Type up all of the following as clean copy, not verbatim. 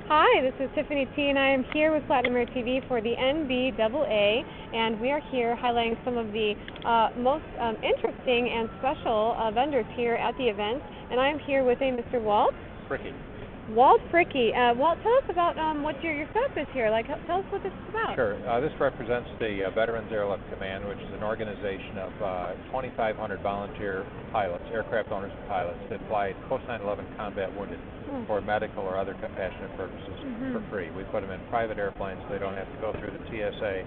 Hi, this is Tiffinie Tee, and I am here with Platinum Air TV for the NBAA, and we are here highlighting some of the most interesting and special vendors here at the event. And I am here with a Mr. Walt Fricky. Walt Fricky. Walt, tell us about what your setup is here. Tell us what this is about. Sure. This represents the Veterans Airlift Command, which is an organization of 2,500 volunteer pilots, aircraft owners and pilots that fly post 9/11 combat wounded for medical or other compassionate purposes for free. We put them in private airplanes. They don't have to go through the TSA.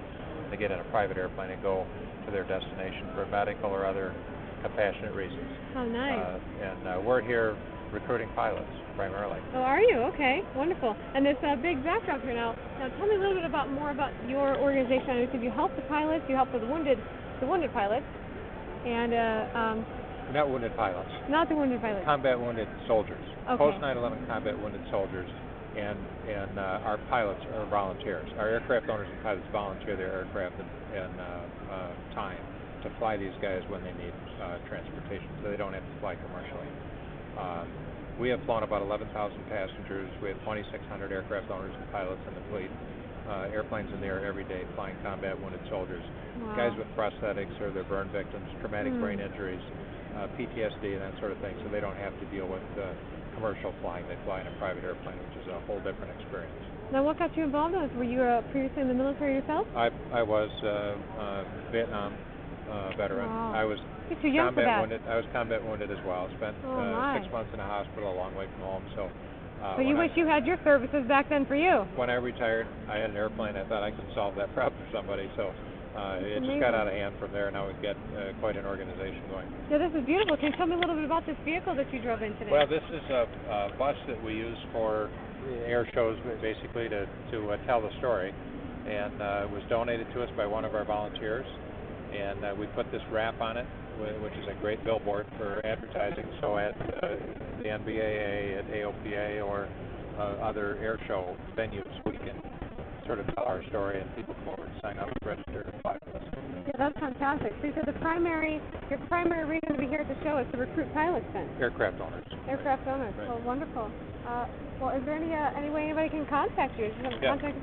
They get in a private airplane and go to their destination for medical or other compassionate reasons. Oh, nice. And we're here recruiting pilots primarily. Oh, are you? Okay, wonderful. And this big backdrop here now. Now, tell me a little bit more about your organization. I know you help the pilots, you help the wounded pilots, and Not wounded pilots. not the wounded pilots. Combat wounded soldiers. Okay. Post 9/11 combat wounded soldiers, and our pilots are volunteers. Our aircraft owners and pilots volunteer their aircraft and time to fly these guys when they need transportation, so they don't have to fly commercially. We have flown about 11,000 passengers. We have 2,600 aircraft owners and pilots in the fleet. Airplanes in the air every day flying combat wounded soldiers. Wow. Guys with prosthetics or their burn victims, traumatic brain injuries, PTSD, and that sort of thing, so they don't have to deal with commercial flying. They fly in a private airplane, which is a whole different experience. Now, what got you involved in this? Were you previously in the military yourself? I was Vietnam veteran. Wow. I was You're too young for that. wounded. I was combat wounded as well. Spent 6 months in a hospital, a long way from home. So. So you wish you had your services back then for you. When I retired, I had an airplane. I thought I could solve that problem for somebody. So it just got out of hand from there. Now we've got quite an organization going. Yeah, this is beautiful. Can you tell me a little bit about this vehicle that you drove in today? Well, this is a bus that we use for air shows, basically to tell the story, and it was donated to us by one of our volunteers, and we put this wrap on it, which is a great billboard for advertising. So at the NBAA, at AOPA, or other air show venues, we can sort of tell our story, and people go over and sign up, register, and fly with us. Yeah, that's fantastic. So you said your primary reason to be here at the show is to recruit pilots then? Aircraft owners. Aircraft owners. Right. Well, wonderful. Well, is there any way anybody can contact you?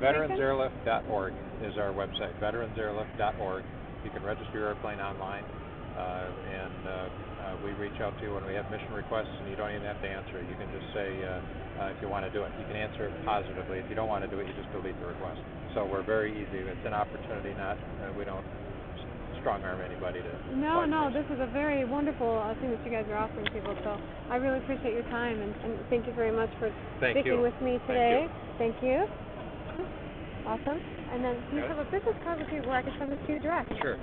Veteransairlift.org is our website. Veteransairlift.org. You can register your airplane online, and we reach out to you when we have mission requests, and you don't even have to answer it. You can just say if you want to do it. You can answer it positively. If you don't want to do it, you just delete the request. So we're very easy. It's an opportunity, we don't strong-arm anybody to. No, this is a very wonderful thing that you guys are offering people. So I really appreciate your time, and thank you very much for speaking with me today. Thank you. Awesome. And then do you have a business card with you where I can send this to you direct? Sure.